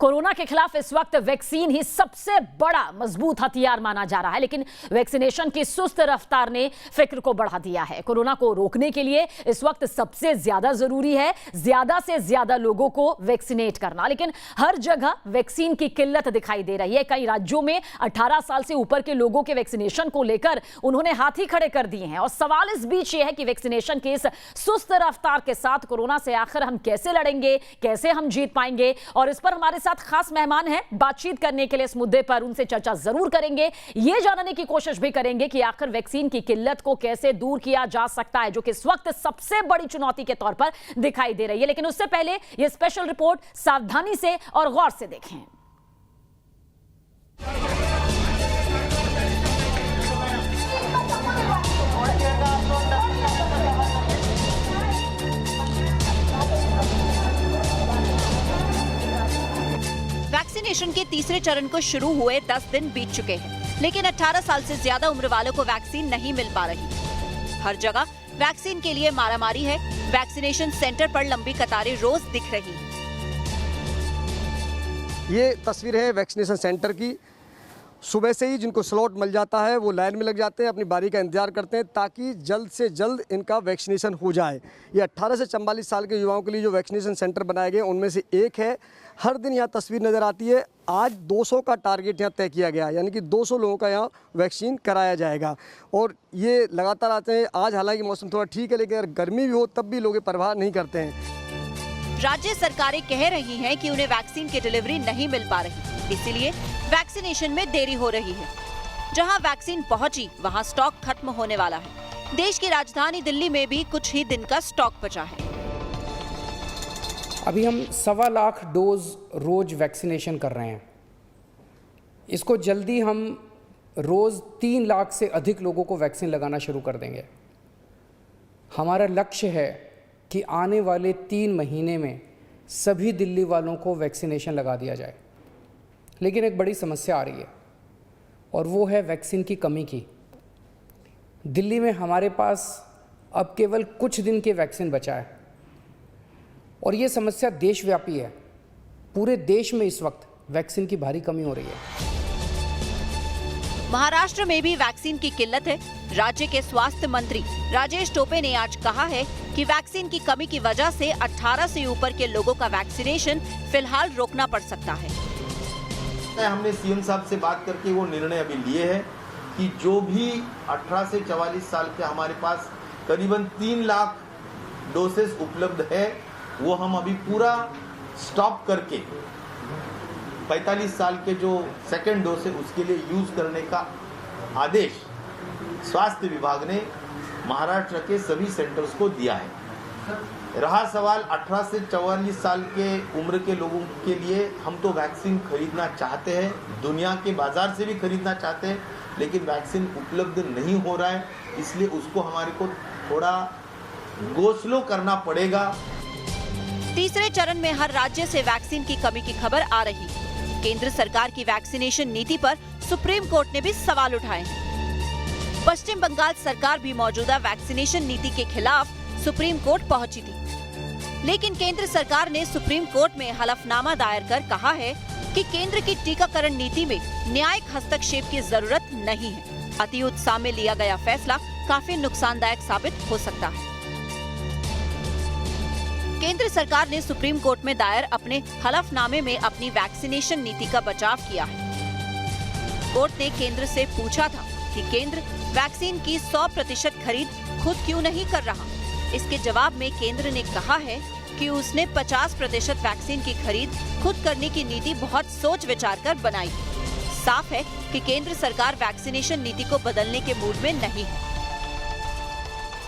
Corona के खिलाफ इस वक्त वैक्सीन ही सबसे बड़ा मजबूत हथियार माना जा रहा है, लेकिन वैक्सीनेशन की सुस्त रफ्तार ने फिक्र को बढ़ा दिया है। कोरोना को रोकने के लिए इस वक्त सबसे ज्यादा जरूरी है ज्यादा से ज्यादा लोगों को वैक्सीनेट करना, लेकिन हर जगह वैक्सीन की किल्लत दिखाई दे रही है। कई राज्यों में 18 साल से ऊपर के लोगों के वैक्सीनेशन को लेकर उन्होंने हाथ ही खड़े कर दिए हैं। और सवाल इस बीच ये है कि वैक्सीनेशन की इस सुस्त रफ्तार के साथ कोरोना से आखिर हम कैसे लड़ेंगे, कैसे हम जीत पाएंगे। और इस पर हमारे साथ खास मेहमान हैं बातचीत करने के लिए। इस मुद्दे पर उनसे चर्चा जरूर करेंगे, ये जानने की कोशिश भी करेंगे कि आखिर वैक्सीन की किल्लत को कैसे दूर किया जा सकता है, जो कि इस वक्त सबसे बड़ी चुनौती के तौर पर दिखाई दे रही है। लेकिन उससे पहले यह स्पेशल रिपोर्ट सावधानी से और गौर से देखें। वैक्सीनेशन के तीसरे चरण को शुरू हुए 10 दिन बीत चुके हैं, लेकिन 18 साल से ज्यादा उम्र वालों को वैक्सीन नहीं मिल पा रही। हर जगह वैक्सीन के लिए मारामारी है। वैक्सीनेशन सेंटर पर लंबी कतारें रोज दिख रही हैं। ये तस्वीर है वैक्सीनेशन सेंटर की। सुबह से ही जिनको स्लॉट मिल जाता है वो लाइन में लग जाते हैं, अपनी बारी का इंतजार करते हैं ताकि जल्द से जल्द इनका वैक्सीनेशन हो जाए। ये 18 से 44 साल के युवाओं के लिए जो वैक्सीनेशन सेंटर बनाए गए उनमें से एक है। हर दिन यहाँ तस्वीर नज़र आती है। आज 200 का टारगेट यहाँ तय किया गया, यानी कि 200 लोगों का यहाँ वैक्सीन कराया जाएगा। और ये लगातार आते हैं। आज हालांकि मौसम थोड़ा ठीक है, लेकिन अगर गर्मी भी हो तब भी लोग परवाह नहीं करते हैं। राज्य सरकारें कह रही हैं कि उन्हें वैक्सीन की डिलीवरी नहीं मिल पा रही, इसीलिए वैक्सीनेशन में देरी हो रही है। जहां वैक्सीन पहुंची वहां स्टॉक खत्म होने वाला है। देश की राजधानी दिल्ली में भी कुछ ही दिन का स्टॉक बचा है। अभी हम 1.25 लाख डोज रोज वैक्सीनेशन कर रहे हैं। इसको जल्दी हम रोज 3 लाख से अधिक लोगों को वैक्सीन लगाना शुरू कर देंगे। हमारा लक्ष्य है कि आने वाले 3 महीने में सभी दिल्ली वालों को वैक्सीनेशन लगा दिया जाए। लेकिन एक बड़ी समस्या आ रही है और वो है वैक्सीन की कमी की। दिल्ली में हमारे पास अब केवल कुछ दिन के वैक्सीन बचा है और ये समस्या देशव्यापी है। पूरे देश में इस वक्त वैक्सीन की भारी कमी हो रही है। महाराष्ट्र में भी वैक्सीन की किल्लत है। राज्य के स्वास्थ्य मंत्री राजेश टोपे ने आज कहा है कि वैक्सीन की कमी की वजह से 18 से ऊपर के लोगों का वैक्सीनेशन फिलहाल रोकना पड़ सकता है। हमने सीएम साहब से बात करके वो निर्णय अभी लिए है कि जो भी 18 से 44 साल के हमारे पास करीबन 3 लाख डोसेस उपलब्ध है, वो हम अभी पूरा स्टॉप करके 45 साल के जो सेकेंड डोज है उसके लिए यूज करने का आदेश स्वास्थ्य विभाग ने महाराष्ट्र के सभी सेंटर्स को दिया है। रहा सवाल 18 से 44 साल के उम्र के लोगों के लिए, हम तो वैक्सीन खरीदना चाहते हैं, दुनिया के बाजार से भी खरीदना चाहते हैं, लेकिन वैक्सीन उपलब्ध नहीं हो रहा है, इसलिए उसको हमारे को थोड़ा गो स्लो करना पड़ेगा। तीसरे चरण में हर राज्य से वैक्सीन की कमी की खबर आ रही है। केंद्र सरकार की वैक्सीनेशन नीति पर सुप्रीम कोर्ट ने भी सवाल उठाए हैं। पश्चिम बंगाल सरकार भी मौजूदा वैक्सीनेशन नीति के खिलाफ सुप्रीम कोर्ट पहुंची थी, लेकिन केंद्र सरकार ने सुप्रीम कोर्ट में हलफनामा दायर कर कहा है कि केंद्र की टीकाकरण नीति में न्यायिक हस्तक्षेप की जरूरत नहीं है। अति उत्साह में लिया गया फैसला काफी नुकसानदायक साबित हो सकता है। केंद्र सरकार ने सुप्रीम कोर्ट में दायर अपने हलफनामे में अपनी वैक्सीनेशन नीति का बचाव किया है। कोर्ट ने केंद्र से पूछा था कि केंद्र वैक्सीन की 100% खरीद खुद क्यों नहीं कर रहा। इसके जवाब में केंद्र ने कहा है कि उसने 50% वैक्सीन की खरीद खुद करने की नीति बहुत सोच विचार कर बनाई। साफ है कि केंद्र सरकार वैक्सीनेशन नीति को बदलने के मूड में नहीं है।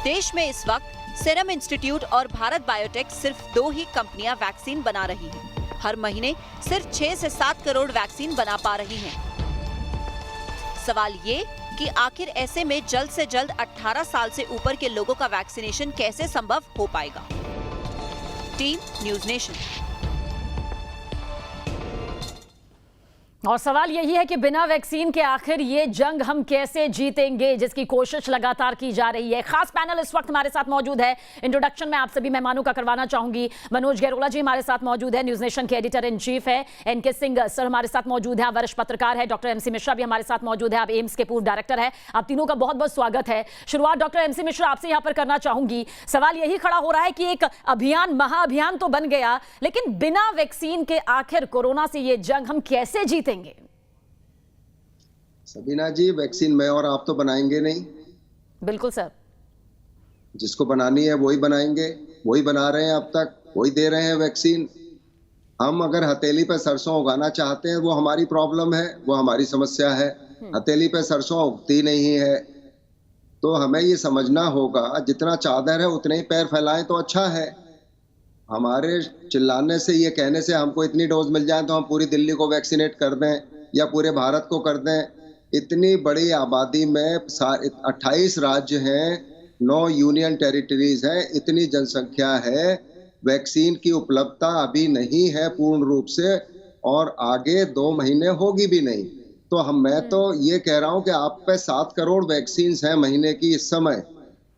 देश में इस वक्त सीरम इंस्टीट्यूट और भारत बायोटेक सिर्फ 2 ही कंपनियां वैक्सीन बना रही हैं। हर महीने सिर्फ 6 से 7 करोड़ वैक्सीन बना पा रही हैं। सवाल ये कि आखिर ऐसे में जल्द से जल्द 18 साल से ऊपर के लोगों का वैक्सीनेशन कैसे संभव हो पाएगा। Team news nation. और सवाल यही है कि बिना वैक्सीन के आखिर ये जंग हम कैसे जीतेंगे, जिसकी कोशिश लगातार की जा रही है। खास पैनल इस वक्त हमारे साथ मौजूद है। इंट्रोडक्शन में आप सभी मेहमानों का करवाना चाहूंगी। मनोज गैरोला जी हमारे साथ मौजूद है, न्यूज नेशन के एडिटर इन चीफ है। एनके सिंह सर हमारे साथ मौजूद है, वरिष्ठ पत्रकार है। डॉक्टर एमसी मिश्रा भी हमारे साथ मौजूद है, आप एम्स के पूर्व डायरेक्टर है। आप तीनों का बहुत बहुत स्वागत है। शुरुआत डॉक्टर एमसी मिश्रा आपसे यहाँ पर करना चाहूंगी। सवाल यही खड़ा हो रहा है कि एक अभियान, महाअभियान तो बन गया, लेकिन बिना वैक्सीन के आखिर कोरोना से ये जंग हम कैसे जीतेंगे? सबीना जी, वैक्सीन मैं और आप तो बनाएंगे नहीं। बिल्कुल सर। जिसको बनानी है वही बनाएंगे, वही बना रहे हैं अब तक, वही दे रहे हैं वैक्सीन। हम अगर हथेली पे सरसों उगाना चाहते हैं, वो हमारी प्रॉब्लम है, वो हमारी समस्या है। हथेली पे सरसों उगती नहीं है, तो हमें ये समझना होगा जितना चादर है उतने ही पैर फैलाएं तो अच्छा है। हमारे चिल्लाने से, ये कहने से हमको इतनी डोज मिल जाए तो हम पूरी दिल्ली को वैक्सीनेट कर दें या पूरे भारत को कर दें। इतनी बड़ी आबादी में 28 राज्य हैं, 9 यूनियन टेरिटरीज हैं, इतनी जनसंख्या है, वैक्सीन की उपलब्धता अभी नहीं है पूर्ण रूप से, और आगे 2 महीने होगी भी नहीं। तो मैं तो ये कह रहा हूं कि आप पे 7 करोड़ वैक्सीन हैं महीने की इस समय,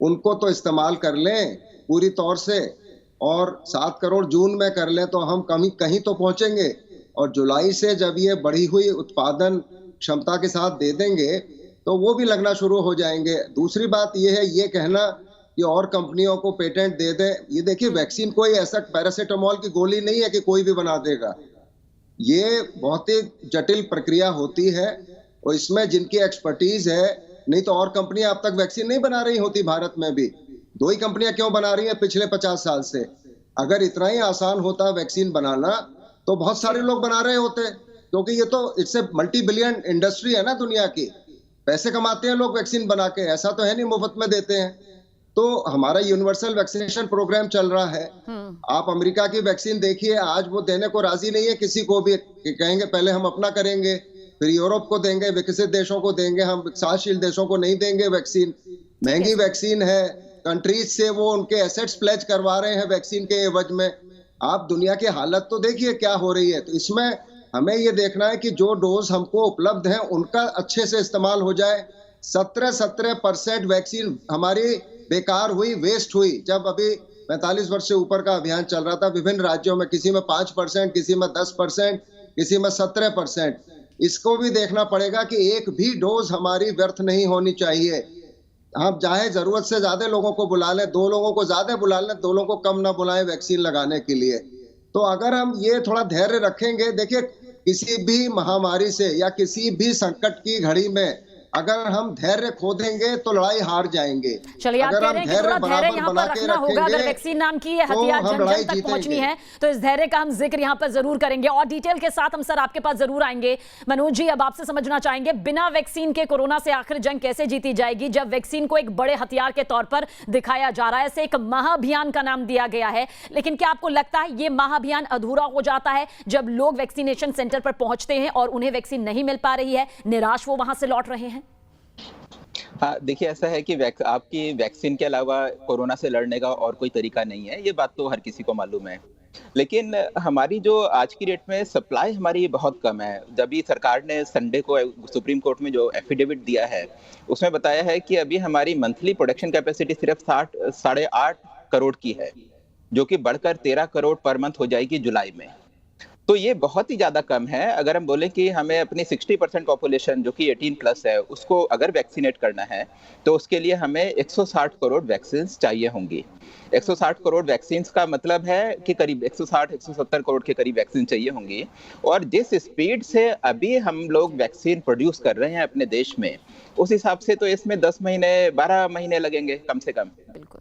उनको तो इस्तेमाल कर लें पूरी तौर से, और 7 करोड़ जून में कर लें तो हम कहीं तो पहुंचेंगे। और जुलाई से जब ये बढ़ी हुई उत्पादन क्षमता के साथ दे देंगे तो वो भी लगना शुरू हो जाएंगे। दूसरी बात ये है, ये कहना कि और कंपनियों को पेटेंट दे दें, ये देखिए वैक्सीन कोई ऐसा पैरासिटामोल की गोली नहीं है कि कोई भी बना देगा। ये बहुत ही जटिल प्रक्रिया होती है, और इसमें जिनकी एक्सपर्टीज है, नहीं तो और कंपनियां अब तक वैक्सीन नहीं बना रही होती भारत में भी। 2 ही कंपनियां क्यों बना रही हैं पिछले 50 साल से? अगर इतना ही आसान होता वैक्सीन बनाना तो बहुत सारे लोग बना रहे होते, क्योंकि ये तो इससे मल्टी बिलियन इंडस्ट्री है ना दुनिया की। पैसे कमाते हैं लोग वैक्सीन बना के, ऐसा तो है नहीं मुफ्त में देते हैं। तो हमारा यूनिवर्सल वैक्सीनेशन प्रोग्राम चल रहा है। आप अमेरिका की वैक्सीन देखिए, आज वो देने को राजी नहीं है किसी को भी, कि कहेंगे पहले हम अपना करेंगे, फिर यूरोप को देंगे, विकसित देशों को देंगे, हम विकासशील देशों को नहीं देंगे वैक्सीन। महंगी वैक्सीन है, कंट्रीज से वो उनके एसेट्स प्लेज करवा रहे हैं वैक्सीन के एवज में। आप दुनिया की हालत तो देखिए क्या हो रही है। तो इसमें हमें ये देखना है कि जो डोज हमको उपलब्ध है उनका अच्छे से इस्तेमाल हो जाए। 17% वैक्सीन हमारी बेकार हुई, वेस्ट हुई। जब अभी 45 वर्ष से ऊपर का अभियान चल रहा था विभिन्न राज्यों में, किसी में 5%, किसी में 10%, किसी में 17%। इसको भी देखना पड़ेगा कि एक भी डोज हमारी व्यर्थ नहीं होनी चाहिए। हम चाहे जरूरत से ज्यादा लोगों को बुला लें, 2 लोगों को ज्यादा बुला लें, 2 लोगों को कम ना बुलाएं वैक्सीन लगाने के लिए। तो अगर हम ये थोड़ा धैर्य रखेंगे, देखिए किसी भी महामारी से या किसी भी संकट की घड़ी में अगर हम धैर्य खो देंगे तो लड़ाई हार जाएंगे। चलिए, आप कह रहे हैं कि थोड़ा धैर्य यहाँ पर रखना होगा। अगर वैक्सीन नाम की ये हथियार जन जन तक पहुंचनी है तो इस धैर्य का हम जिक्र यहाँ पर जरूर करेंगे, और डिटेल के साथ हम सर आपके पास जरूर आएंगे। मनोज जी, अब आपसे समझना चाहेंगे, बिना वैक्सीन के कोरोना से आखिर जंग कैसे जीती जाएगी, जब वैक्सीन को एक बड़े हथियार के तौर पर दिखाया जा रहा है, इसे एक महाअभियान का नाम दिया गया है। लेकिन क्या आपको लगता है ये महाअभियान अधूरा हो जाता है जब लोग वैक्सीनेशन सेंटर पर पहुंचते हैं और उन्हें वैक्सीन नहीं मिल पा रही है, निराश वो वहां से लौट रहे हैं? हाँ, देखिए ऐसा है कि आपकी वैक्सीन के अलावा कोरोना से लड़ने का और कोई तरीका नहीं है, ये बात तो हर किसी को मालूम है। लेकिन हमारी जो आज की डेट में सप्लाई हमारी बहुत कम है। जब भी सरकार ने संडे को सुप्रीम कोर्ट में जो एफिडेविट दिया है उसमें बताया है कि अभी हमारी मंथली प्रोडक्शन कैपेसिटी सिर्फ 8.5 करोड़ की है, जो कि बढ़कर 13 करोड़ पर मंथ हो जाएगी जुलाई में। तो ये बहुत ही ज़्यादा कम है। अगर हम बोलें कि हमें अपनी 60% पॉपुलेशन जो कि 18+ है उसको अगर वैक्सीनेट करना है तो उसके लिए हमें 160 करोड़ वैक्सीन चाहिए होंगी। 160 करोड़ वैक्सीन का मतलब है कि करीब 160-170 करोड़ के करीब वैक्सीन चाहिए होंगी। और जिस स्पीड से अभी हम लोग वैक्सीन प्रोड्यूस कर रहे हैं अपने देश में, उस हिसाब से तो इसमें 10 महीने 12 महीने लगेंगे कम से कम। बिल्कुल।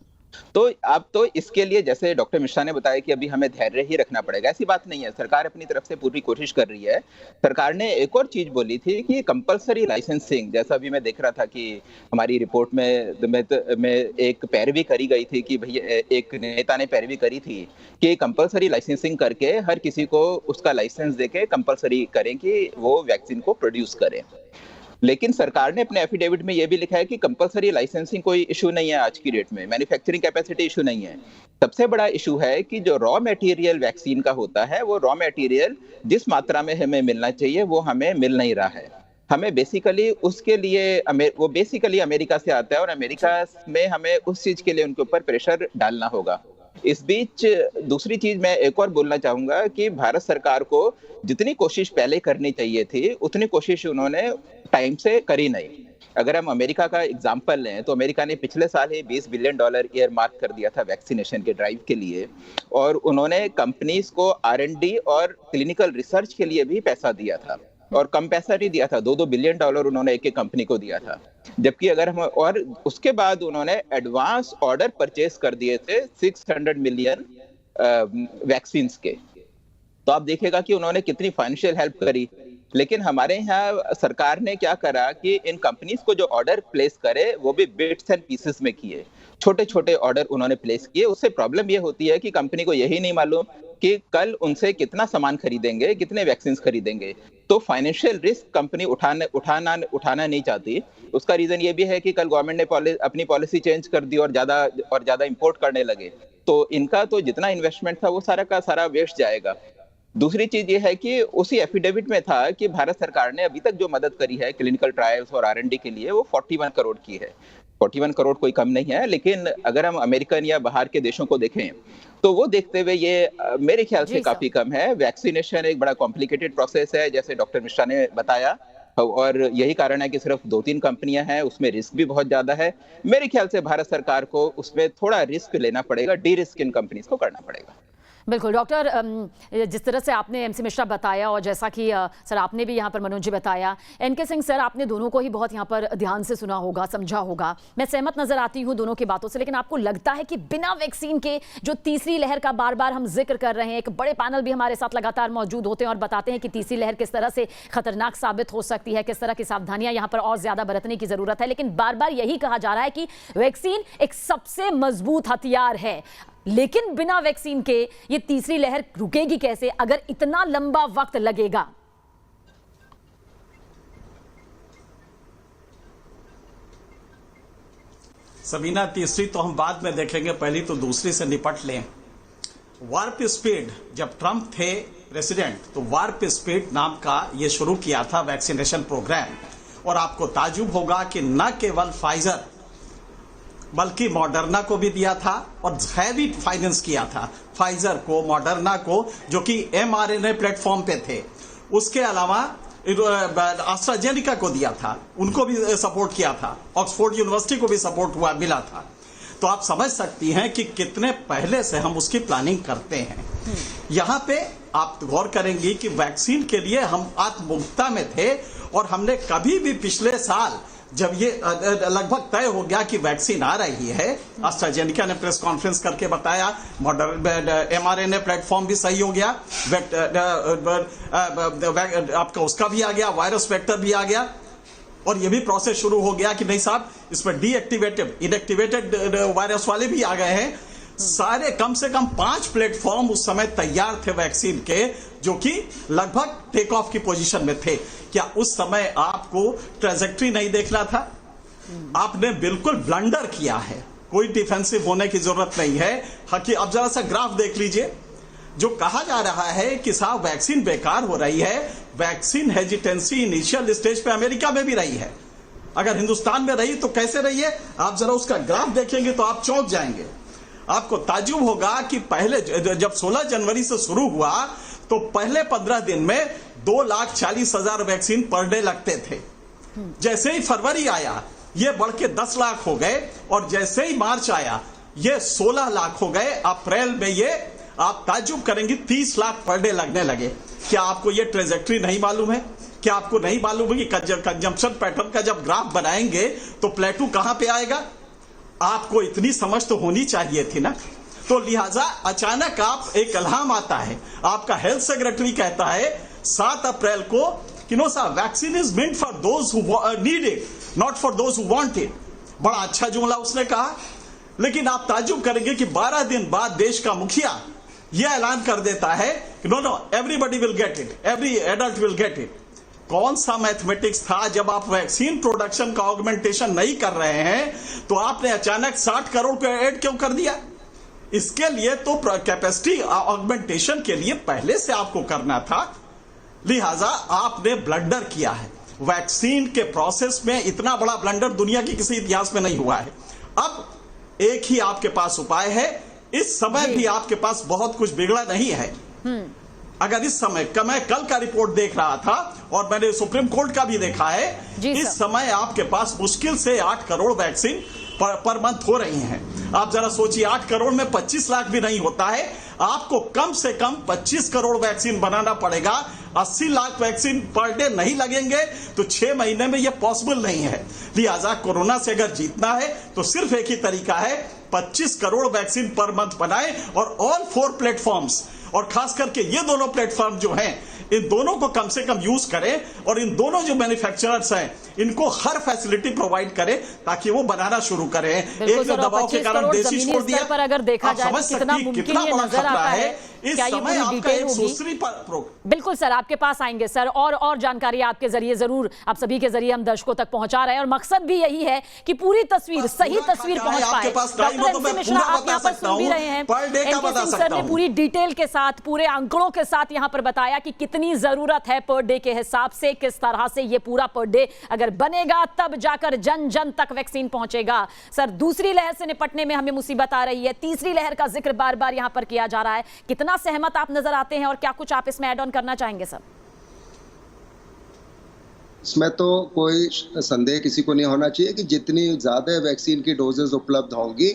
तो अब तो इसके लिए जैसे डॉक्टर मिश्रा ने बताया कि अभी हमें धैर्य ही रखना पड़ेगा, ऐसी बात नहीं है। सरकार अपनी तरफ से पूरी कोशिश कर रही है। सरकार ने एक और चीज बोली थी कि कंपलसरी लाइसेंसिंग, जैसा अभी मैं देख रहा था कि हमारी रिपोर्ट में एक पैरवी करी गई थी कि भैया एक नेता ने पैरवी करी थी कि कंपलसरी लाइसेंसिंग करके हर किसी को उसका लाइसेंस देके कंपलसरी करें कि वो वैक्सीन को प्रोड्यूस करें। लेकिन सरकार ने अपने एफिडेविट में यह भी लिखा है कि कंपलसरी लाइसेंसिंग कोई इशू नहीं है आज की डेट में, मैन्युफैक्चरिंग कैपेसिटी इशू नहीं है। सबसे बड़ा इशू है कि जो रॉ मटेरियल वैक्सीन का होता है, वो रॉ मटेरियल जिस मात्रा में हमें मिलना चाहिए वो हमें मिल नहीं रहा है। हमें बेसिकली उसके लिए वो बेसिकली अमेरिका से आता है और अमेरिका में हमें उस चीज के लिए उनके ऊपर प्रेशर डालना होगा। इस बीच दूसरी चीज मैं एक और बोलना चाहूंगा कि भारत सरकार को जितनी कोशिश पहले करनी चाहिए थी उतनी कोशिश उन्होंने टाइम से करी नहीं। अगर हम अमेरिका का एग्जांपल लें तो अमेरिका ने पिछले साल ही $20 बिलियन ईयर मार्क कर दिया था वैक्सीनेशन के ड्राइव के लिए, और उन्होंने कंपनीज को R&D और क्लिनिकल रिसर्च के लिए भी पैसा दिया था, और कम पैसा नहीं दिया था, $2 बिलियन उन्होंने एक एक कंपनी को दिया था। जबकि अगर हम, और उसके बाद उन्होंने एडवांस ऑर्डर परचेज कर दिए थे 600 मिलियन वैक्सीन के। तो आप देखिएगा कि उन्होंने कितनी फाइनेंशियल हेल्प करी। लेकिन हमारे यहाँ सरकार ने क्या करा कि इन कंपनीज को जो ऑर्डर प्लेस करे वो भी बिट्स एंड पीसेस में किए, छोटे छोटे ऑर्डर उन्होंने प्लेस किए। उससे प्रॉब्लम ये होती है कि कंपनी को यही नहीं मालूम कि कल उनसे कितना सामान खरीदेंगे, कितने वैक्सीन खरीदेंगे। तो फाइनेंशियल रिस्क कंपनी उठाना नहीं चाहती। उसका रीजन ये भी है कि कल गवर्नमेंट ने अपनी पॉलिसी चेंज कर दी और ज्यादा इंपोर्ट करने लगे, तो इनका तो जितना इन्वेस्टमेंट था वो सारा का सारा वेस्ट जाएगा। दूसरी चीज ये है कि उसी एफिडेविट में था कि भारत सरकार ने अभी तक जो मदद करी है क्लिनिकल ट्रायल्स और R&D के लिए वो 41 करोड़ की है। 41 करोड़ कोई कम नहीं है, लेकिन अगर हम अमेरिकन या बाहर के देशों को देखें तो वो देखते हुए ये मेरे ख्याल से काफी कम है। वैक्सीनेशन एक बड़ा कॉम्प्लिकेटेड प्रोसेस है, जैसे डॉक्टर मिश्रा ने बताया, और यही कारण है कि सिर्फ 2-3 कंपनियां हैं, उसमें रिस्क भी बहुत ज्यादा है। मेरे ख्याल से भारत सरकार को उसमें थोड़ा रिस्क लेना पड़ेगा, डी रिस्क इन कंपनीज को करना पड़ेगा। बिल्कुल डॉक्टर, जिस तरह से आपने MC मिश्रा बताया और जैसा कि सर आपने भी यहाँ पर मनोज जी बताया, NK सिंह सर आपने दोनों को ही बहुत यहाँ पर ध्यान से सुना होगा, समझा होगा। मैं सहमत नजर आती हूँ दोनों की बातों से, लेकिन आपको लगता है कि बिना वैक्सीन के जो तीसरी लहर का बार बार हम जिक्र कर रहे हैं, एक बड़े पैनल भी हमारे साथ लगातार मौजूद होते हैं और बताते हैं कि तीसरी लहर किस तरह से खतरनाक साबित हो सकती है, किस तरह की सावधानियां यहाँ पर और ज्यादा बरतने की जरूरत है, लेकिन बार बार यही कहा जा रहा है कि वैक्सीन एक सबसे मजबूत हथियार है। लेकिन बिना वैक्सीन के ये तीसरी लहर रुकेगी कैसे अगर इतना लंबा वक्त लगेगा? सबीना, तीसरी तो हम बाद में देखेंगे, पहली तो दूसरी से निपट लें। वार्प स्पीड, जब ट्रंप थे प्रेसिडेंट तो वार्प स्पीड नाम का ये शुरू किया था वैक्सीनेशन प्रोग्राम, और आपको ताजुब होगा कि न केवल फाइजर बल्कि मॉडर्ना को भी दिया था और हैवी फाइनेंस किया था फाइजर को, मॉडर्ना को, जो कि mRNA प्लेटफॉर्म पे थे। उसके अलावा एस्ट्राजेनेका को दिया था, उनको भी सपोर्ट किया था, ऑक्सफोर्ड यूनिवर्सिटी को भी सपोर्ट मिला था। तो आप समझ सकती हैं कि कितने पहले से हम उसकी प्लानिंग करते हैं। यहाँ पे आप गौर करेंगी कि वैक्सीन के लिए हम आत्ममुक्ता में थे, और हमने कभी भी पिछले साल जब ये लगभग तय हो गया कि वैक्सीन आ रही है, एस्ट्राजेनेका ने प्रेस कॉन्फ्रेंस करके बताया, mRNA प्लेटफॉर्म भी सही हो गया, आपका उसका भी आ गया, वायरस वेक्टर भी आ गया, और ये भी प्रोसेस शुरू हो गया कि नहीं साहब इसमें इनएक्टिवेटेड वायरस वाले भी आ गए हैं। सारे कम से कम 5 प्लेटफॉर्म उस समय तैयार थे वैक्सीन के, जो कि लगभग टेक ऑफ की पोजीशन में थे। क्या उस समय आपको ट्रेजेक्ट्री नहीं देखना था? आपने बिल्कुल ब्लंडर किया है, कोई डिफेंसिव होने की जरूरत नहीं है। हकी अब जरा सा ग्राफ देख लीजिए, जो कहा जा रहा है कि साहब वैक्सीन बेकार हो रही है, वैक्सीन हेजिटेंसी इनिशियल स्टेज पे अमेरिका में भी रही है, अगर हिंदुस्तान में रही तो कैसे रही है? आप जरा उसका ग्राफ देखेंगे तो आप चौंक जाएंगे। आपको ताज्जुब होगा कि पहले जब 16 जनवरी से शुरू हुआ तो पहले 15 दिन में 2,40,000 वैक्सीन पर डे लगते थे। जैसे ही फरवरी आया ये बढ़ के 10 लाख हो गए, और जैसे ही मार्च आया ये 16 लाख हो गए। अप्रैल में ये आप ताज्जुब करेंगे 30 लाख पर डे लगने लगे। क्या आपको ये ट्रेजेक्ट्री नहीं मालूम है? क्या आपको नहीं मालूम है कि कंजम्पशन पैटर्न का जब ग्राफ बनाएंगे तो प्लेटू कहां पे आएगा? आपको इतनी समझ तो होनी चाहिए थी ना। तो लिहाजा अचानक आप एक अल्हाम आता है, आपका हेल्थ सेक्रेटरी कहता है 7 अप्रैल को कि no sir vaccine is meant for those who need it, not for those who want it. बड़ा अच्छा जुमला उसने कहा, लेकिन आप ताज्जुब करेंगे कि 12 दिन बाद देश का मुखिया यह ऐलान कर देता है कि no everybody will get it, every adult will get it. कौन सा मैथमेटिक्स था जब आप वैक्सीन प्रोडक्शन का ऑगमेंटेशन नहीं कर रहे हैं तो आपने अचानक 60 करोड़ को ऐड क्यों कर दिया? इसके लिए तो कैपेसिटी ऑगमेंटेशन के लिए पहले से आपको करना था, लिहाजा आपने ब्लंडर किया है। वैक्सीन के प्रोसेस में इतना बड़ा ब्लंडर दुनिया की किसी इतिहास में नहीं हुआ है। अब एक ही आपके पास उपाय है, इस समय भी आपके पास बहुत कुछ बिगड़ा नहीं है। अगर इस समय मैं कल का रिपोर्ट देख रहा था और मैंने सुप्रीम कोर्ट का भी देखा है, इस समय आपके पास मुश्किल से 8 करोड़ वैक्सीन पर मंथ हो रही हैं। आप जरा सोचिए, 8 करोड़ में 25 लाख भी नहीं होता है, आपको कम से कम 25 करोड़ वैक्सीन बनाना पड़ेगा। 80 लाख वैक्सीन पर डे नहीं लगेंगे तो 6 महीने में यह पॉसिबल नहीं है। लिहाजा कोरोना से अगर जीतना है तो सिर्फ एक ही तरीका है, 25 करोड़ वैक्सीन पर मंथ बनाए और ऑल 4 प्लेटफॉर्म्स, और खास करके ये दोनों प्लेटफॉर्म जो हैं, इन दोनों को कम से कम यूज करें और इन दोनों जो मैन्युफैक्चरर्स हैं इनको हर फैसिलिटी प्रोवाइड करें ताकि वो बनाना शुरू करें। एक जो दबाव के कारण देशी छोड़ दिया, पर अगर देखा जाए तो कितना मुमकिन ये नजर आता है। इस समय आपका एक दूसरी बिल्कुल सर, आपके पास आएंगे सर, और जानकारी आपके जरिए जरूर, आप सभी के जरिए हम दर्शकों तक पहुंचा रहे हैं और मकसद भी यही है कि पूरी तस्वीर, सही तस्वीर पहुंच पाए। डॉक्टर एमसी मिश्रा, आप यहाँ पर सुन भी रहे हैं, एनके सिंह सर ने पूरी डिटेल के साथ, पूरे आंकड़ों के साथ यहाँ पर बताया कि कितनी जरूरत है पर डे के हिसाब से, किस तरह से ये पूरा पर डे अगर बनेगा तब जाकर जन जन तक वैक्सीन पहुंचेगा। सर, दूसरी लहर से निपटने में हमें मुसीबत आ रही है, तीसरी लहर का जिक्र बार बार यहां पर किया जा रहा है, कितना सहमत आप नजर आते हैं और क्या कुछ आप इसमें ऐड ऑन करना चाहेंगे सर? इसमें तो कोई संदेह किसी को नहीं होना चाहिए कि जितनी ज्यादा वैक्सीन की डोजेज उपलब्ध होंगी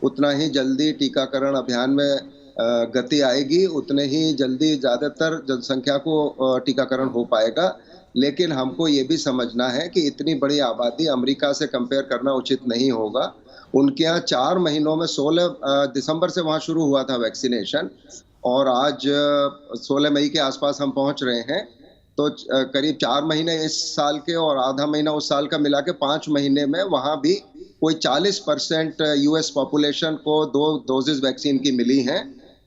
उतना ही जल्दी टीकाकरण अभियान में गति आएगी, उतने ही जल्दी ज्यादातर जनसंख्या को टीकाकरण हो पाएगा। लेकिन हमको ये भी समझना है कि इतनी बड़ी आबादी अमेरिका से कंपेयर करना उचित नहीं होगा। उनके यहाँ 4 महीनों में 16 दिसंबर से वहाँ शुरू हुआ था वैक्सीनेशन और आज 16 मई के आसपास हम पहुँच रहे हैं, तो करीब 4 महीने इस साल के और आधा महीना उस साल का मिला के 5 महीने में वहाँ भी कोई 40% यूएस पॉपुलेशन को 2 डोजेज वैक्सीन की मिली हैं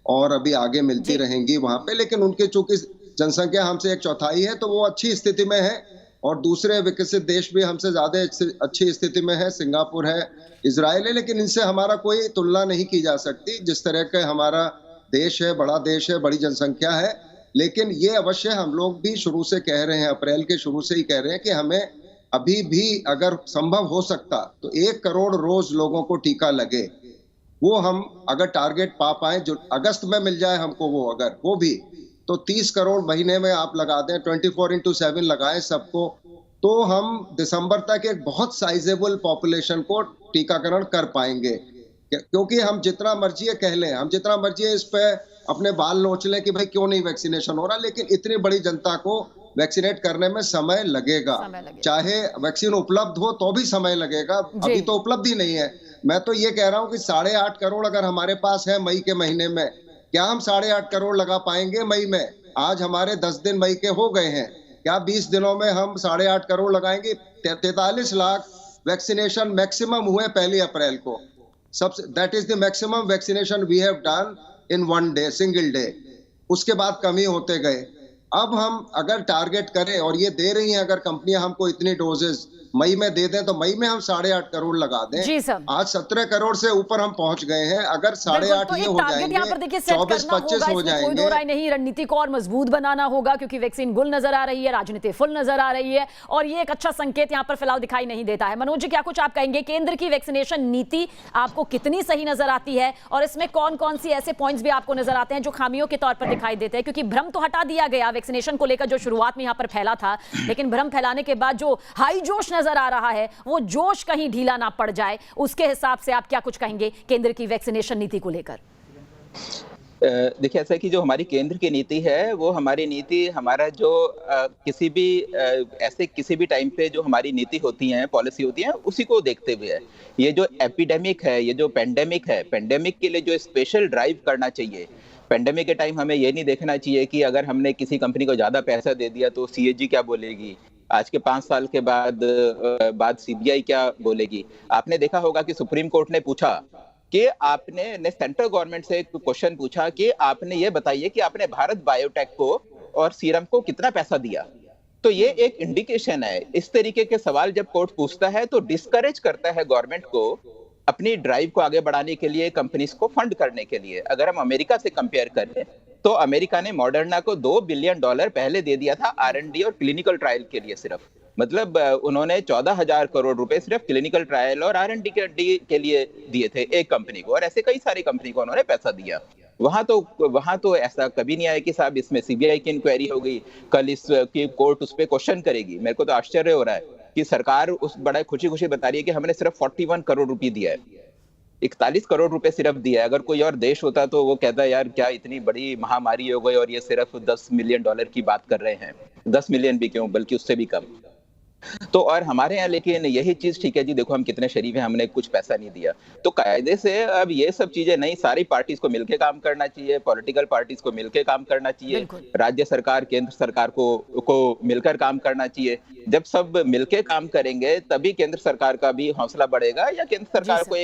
और अभी आगे मिलती रहेंगी वहाँ पे। लेकिन उनके चूंकि जनसंख्या हमसे 1/4 है तो वो अच्छी स्थिति में है और दूसरे विकसित देश भी हमसे ज्यादा अच्छी स्थिति में है, सिंगापुर है, इजराइल है, लेकिन इनसे हमारा कोई तुलना नहीं की जा सकती। जिस तरह का हमारा देश है, बड़ा देश है, बड़ी जनसंख्या है, लेकिन ये अवश्य हम लोग भी शुरू से कह रहे हैं, अप्रैल के शुरू से ही कह रहे हैं कि हमें अभी भी अगर संभव हो सकता तो 1 करोड़ रोज लोगों को टीका लगे, वो हम अगर टारगेट पा पाए, जो अगस्त में मिल जाए हमको, वो अगर वो भी तो 30 करोड़ महीने में आप लगा दें, 24/7 लगाएं सबको, तो हम दिसंबर तक एक बहुत साइजेबल पॉपुलेशन को टीकाकरण कर पाएंगे। क्योंकि हम जितना मर्जी कह लें, हम जितना मर्जी इस पे अपने बाल नोच लें कि भाई क्यों नहीं वैक्सीनेशन हो रहा, लेकिन इतनी बड़ी जनता को वैक्सीनेट करने में समय लगेगा। चाहे वैक्सीन उपलब्ध हो तो भी समय लगेगा, अभी तो उपलब्ध ही नहीं है। मैं तो ये कह रहा हूँ कि 8.5 करोड़ अगर हमारे पास है मई के महीने में, क्या हम 8.5 करोड़ लगा पाएंगे मई में? आज हमारे 10 दिन मई के हो गए हैं, क्या 20 दिनों में हम 8.5 करोड़ लगाएंगे? 43 लाख वैक्सीनेशन मैक्सिमम हुए 1 अप्रैल को। सबसे that is the maximum vaccination we have done in 1 day, single day. उसके बाद कमी होते गए। अब हम अगर टारगेट करें, और ये दे रही हैं अगर कंपनियां हमको इतनी डोजेस मई में दे दें, तो मई में हम 8.5 करोड़ लगा दें। जी सर। आज 17 करोड़ से ऊपर हम पहुंच गए हैं। अगर 8.5 ये हो जाएंगे, 24-25 हो जाएंगे। कोई दो राय नहीं, रणनीति को और मजबूत बनाना होगा क्योंकि वैक्सीन गुल नजर आ रही है, राजनीति फुल नजर आ रही है और ये एक अच्छा संकेत यहाँ पर फिलहाल दिखाई नहीं देता है। मनोज जी, क्या कुछ आप कहेंगे? केंद्र की वैक्सीनेशन नीति आपको कितनी सही नजर आती है और इसमें कौन कौन सी ऐसे पॉइंट्स भी आपको नजर आते हैं जो खामियों के तौर पर दिखाई देते हैं? क्योंकि भ्रम तो हटा दिया गया वैक्सीनेशन को लेकर जो शुरुआत में यहाँ पर फैला था, लेकिन भ्रम फैलाने के बाद जो हाई जोश नजर आ रहा है वो जोश कहीं ढीला ना पड़ जाए, उसके हिसाब से आप क्या कुछ कहेंगे केंद्र की वैक्सीनेशन नीति को लेकर? देखिए, ऐसा है कि जो हमारी केंद्र की नीति है वो हमारी नीति, हमारा जो किसी भी टाइम पे जो हमारी नीति होती है, पॉलिसी होती है, उसी को देखते हुए है। ये जो एपिडेमिक है, ये जो पेंडेमिक है, पेंडेमिक के लिए जो स्पेशल ड्राइव करना चाहिए, पेंडेमिक के टाइम हमें ये नहीं देखना चाहिए कि अगर हमने किसी कंपनी को ज्यादा पैसा दे दिया तो सीएजी क्या बोलेगी, आज के 5 साल के बाद सीबीआई क्या बोलेगी। आपने देखा होगा कि सुप्रीम कोर्ट ने पूछा कि आपने सेंट्रल गवर्नमेंट से एक क्वेश्चन पूछा कि आपने ये बताइए कि आपने भारत बायोटेक को और सीरम को कितना पैसा दिया। तो ये एक इंडिकेशन है। इस तरीके के सवाल जब कोर्ट पूछता है तो डिस्करेज करता है गवर्नमेंट को अपनी ड्राइव को आगे बढ़ाने के लिए, कंपनीज को फंड करने के लिए। अगर हम अमेरिका से कंपेयर करें तो अमेरिका ने मॉडर्ना को $2 बिलियन पहले दे दिया था R&D और क्लिनिकल ट्रायल के लिए सिर्फ। मतलब उन्होंने 14,000 करोड़ रुपए सिर्फ क्लिनिकल ट्रायल और R&D के लिए दिए थे एक कंपनी को, और ऐसे कई सारी कंपनी को उन्होंने पैसा दिया। वहां तो ऐसा कभी नहीं आया कि साहब इसमें सीबीआई की इंक्वायरी हो गई, कल इस की कोर्ट उस पर क्वेश्चन करेगी। मेरे को तो आश्चर्य हो रहा है कि सरकार उस बड़ा खुशी खुशी बता रही है कि हमने सिर्फ 41 करोड़ रुपए दिया है, 41 करोड़ रुपए सिर्फ दिया है। अगर कोई और देश होता तो वो कहता यार क्या इतनी बड़ी महामारी हो गई और ये सिर्फ $10 मिलियन की बात कर रहे हैं। 10 मिलियन भी क्यों, बल्कि उससे भी कम। तो और हमारे यहाँ लेकिन यही चीज ठीक है जी, देखो हम कितने शरीफ हैं, हमने कुछ पैसा नहीं दिया। तो कायदे से अब ये सब चीजें नहीं, सारी पार्टीज को मिलकर काम करना चाहिए, पॉलिटिकल पार्टीज को मिलकर काम करना चाहिए, राज्य सरकार केंद्र सरकार को मिलकर काम करना चाहिए। जब सब मिलकर काम करेंगे तभी केंद्र सरकार का भी हौसला बढ़ेगा, या केंद्र सरकार को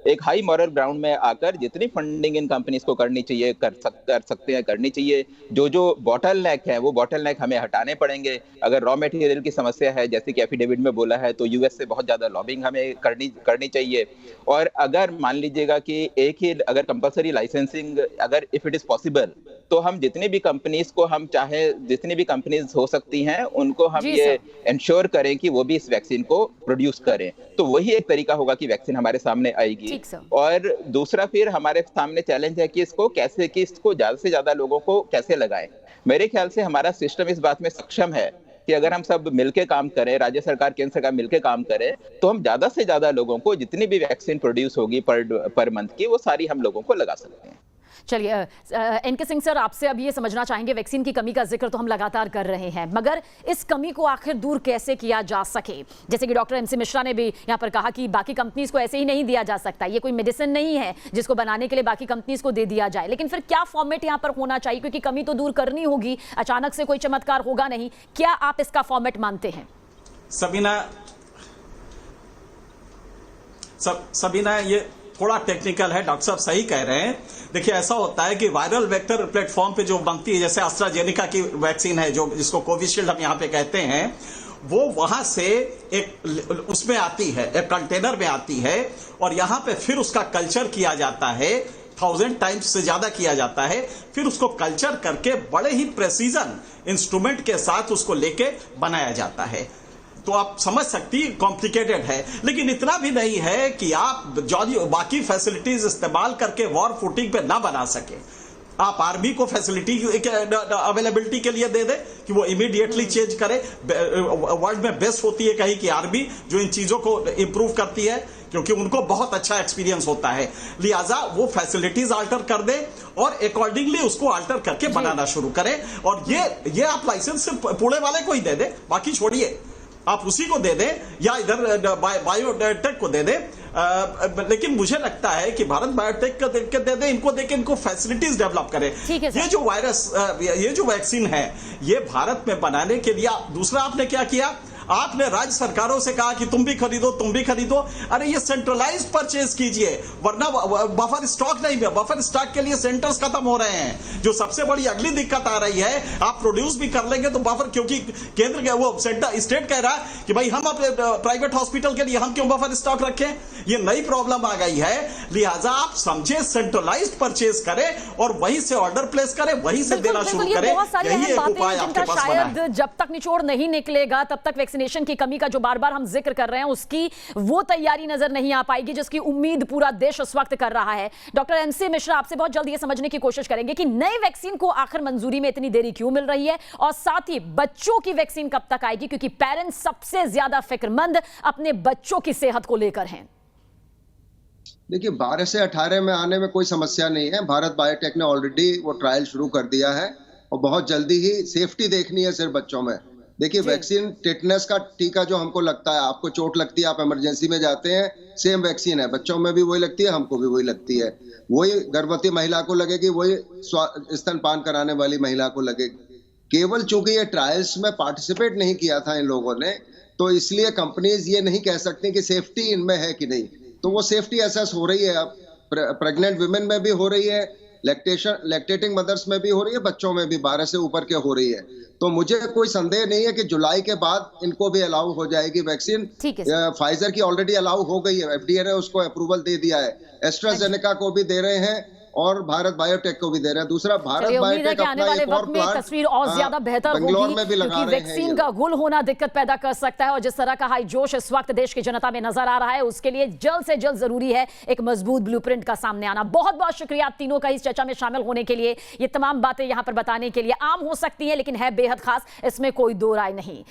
एक हाई मॉरल ग्राउंड में आकर जितनी फंडिंग इन कंपनीज को करनी चाहिए कर सकते हैं करनी चाहिए। जो बॉटल नेक है वो बॉटल नेक हमें हटाने पड़ेंगे। अगर रॉ मटेरियल की समस्या है जैसे कि एफिडेविट में बोला है तो यूएस से बहुत ज्यादा लॉबिंग हमें करनी चाहिए। और अगर मान लीजिएगा कि एक ही अगर कंपलसरी लाइसेंसिंग अगर इफ इट इज पॉसिबल तो हम जितनी भी कंपनीज को हम चाहे जितनी भी कंपनीज हो सकती हैं उनको हम ये इंश्योर करें कि वो भी इस वैक्सीन को प्रोड्यूस करें, तो वही एक तरीका होगा कि वैक्सीन हमारे सामने आएगी। और दूसरा फिर हमारे सामने चैलेंज है कि इसको ज्यादा से ज्यादा लोगों को कैसे लगाएं। मेरे ख्याल से हमारा सिस्टम इस बात में सक्षम है कि अगर हम सब मिलके काम करें, राज्य सरकार केंद्र सरकार मिलके काम करें, तो हम ज्यादा से ज्यादा लोगों को जितनी भी वैक्सीन प्रोड्यूस होगी पर मंथ की वो सारी हम लोगों को लगा सकते हैं। चलिए एनके सिंह सर, आपसे अब ये समझना चाहेंगे, वैक्सीन की कमी का जिक्र तो हम लगातार कर रहे हैं, मगर इस कमी को आखिर दूर कैसे किया जा सके? जैसे कि डॉक्टर MC मिश्रा ने भी यहाँ पर कहा कि बाकी कंपनीज को ऐसे ही नहीं दिया जा सकता, ये कोई मेडिसिन नहीं है जिसको बनाने के लिए बाकी कंपनीज को दे दिया जाए। लेकिन फिर क्या फॉर्मेट यहाँ पर होना चाहिए, क्योंकि कमी तो दूर करनी होगी, अचानक से कोई चमत्कार होगा नहीं। क्या आप इसका फॉर्मेट मानते हैं? सबीना ये थोड़ा टेक्निकल है, डॉक्टर साहब सही कह रहे हैं। देखिए ऐसा होता है कि वायरल वेक्टर प्लेटफॉर्म पे जो बनती है, जैसे एस्ट्राजेनेका की वैक्सीन है जो जिसको कोविशील्ड हम यहाँ पे कहते हैं, वो वहां से एक उसमें आती है, एक कंटेनर में आती है और यहाँ पे फिर उसका कल्चर किया जाता है, 1000 टाइम्स से ज्यादा किया जाता है। फिर उसको कल्चर करके बड़े ही प्रेसिजन इंस्ट्रूमेंट के साथ उसको लेके बनाया जाता है। तो आप समझ सकती कॉम्प्लिकेटेड है, लेकिन इतना भी नहीं है कि आप जो बाकी फैसिलिटीज इस्तेमाल करके वॉर फुटिंग पे ना बना सके। आप आर्मी को फैसिलिटी अवेलेबिलिटी के लिए दे दे कि वो इमीडिएटली चेंज करे। वर्ल्ड में बेस्ट होती है कहीं की आर्मी जो इन चीजों को इंप्रूव करती है, क्योंकि उनको बहुत अच्छा एक्सपीरियंस होता है। लिहाजा वो फैसिलिटीज अल्टर कर दे और अकॉर्डिंगली उसको अल्टर करके बनाना शुरू करें। और ये आप लाइसेंस पुणे वाले को ही दे दे, बाकी छोड़िए, आप उसी को दे दें या इधर बायोटेक को दे दें। लेकिन मुझे लगता है कि भारत बायोटेक को देख के दे दें, इनको देख के इनको फैसिलिटीज डेवलप करें। ये जो वायरस, ये जो वैक्सीन है, ये भारत में बनाने के लिए दूसरा आपने क्या किया, आपने राज्य सरकारों से कहा कि तुम भी खरीदो। अरे ये सेंट्रलाइज परचेज कीजिए, वरना बफर स्टॉक नहीं है। बफर स्टॉक के लिए सेंटर्स खत्म हो रहे हैं। जो सबसे बड़ी अगली दिक्कत आ रही है, आप प्रोड्यूस भी कर लेंगे तो बफर, क्योंकि केंद्र के वो सेंटर स्टेट कह रहा है कि भाई हम अपने प्राइवेट हॉस्पिटल के लिए हम क्यों बफर स्टॉक रखें। ये नई प्रॉब्लम आ गई है। लिहाजा आप समझे, सेंट्रलाइज परचेज करें और वहीं से ऑर्डर प्लेस करें, वहीं से देना शुरू करें। यही एक उपाय आपके पास बना है। जब तक निचोड़ नहीं निकलेगा तब तक वैक्सीनेशन की कमी का जो बार बार हम जिक्र कर रहे हैं उसकी वो तैयारी नजर नहीं आ पाएगी जिसकी उम्मीद पूरा देश उस वक्त कर रहा है। डॉक्टर MC मिश्रा, आपसे बहुत जल्द ये समझने की कोशिश करेंगे कि नए वैक्सीन को आखिर मंजूरी में इतनी देरी क्यों मिल रही है, और साथ ही बच्चों की वैक्सीन कब तक आएगी, क्योंकि पेरेंट्स सबसे ज्यादा फिक्रमंद अपने बच्चों की सेहत को लेकर हैं। देखिए 12 से 18 में आने में कोई समस्या नहीं है। भारत बायोटेक ने ऑलरेडी वो ट्रायल शुरू कर दिया है और बहुत जल्दी ही सेफ्टी देखनी है सिर्फ बच्चों में। देखिए वैक्सीन, टिटनेस का टीका जो हमको लगता है, आपको चोट लगती है, आप इमरजेंसी में जाते हैं, सेम वैक्सीन है, बच्चों में भी वही लगती है, हमको भी वही लगती है। वही गर्भवती महिला को लगेगी, वही स्तनपान कराने वाली महिला को लगेगी। केवल चूंकि ये ट्रायल्स में पार्टिसिपेट नहीं किया था इन लोगों ने, तो इसलिए कंपनीज ये नहीं कह सकती कि सेफ्टी इनमें है कि नहीं। तो वो सेफ्टी असेस हो रही है, अब प्रेग्नेंट वुमेन में भी हो रही है, लैक्टेटिंग मदर्स में भी हो रही है, बच्चों में भी 12 से ऊपर के हो रही है। तो मुझे कोई संदेह नहीं है कि जुलाई के बाद इनको भी अलाउ हो जाएगी वैक्सीन। फाइजर की ऑलरेडी अलाउ हो गई है, एफडीए ने उसको अप्रूवल दे दिया है, एस्ट्राजेनेका को भी दे रहे हैं और भारत बायोटेक को भी दे रहे हैं। दूसरा, भारत बायोटेक आने वाले वक्त में तस्वीर और ज्यादा बेहतर होगी, क्योंकि वैक्सीन का गुल होना दिक्कत पैदा कर सकता है और जिस तरह का हाई जोश इस वक्त देश की जनता में नजर आ रहा है, उसके लिए जल्द से जल्द जरूरी है एक मजबूत ब्लूप्रिंट का सामने आना। बहुत बहुत शुक्रिया आप तीनों का इस चर्चा में शामिल होने के लिए। ये तमाम बातें यहां पर बताने के लिए आम हो सकती हैं, लेकिन है बेहद खास, इसमें कोई दो राय नहीं।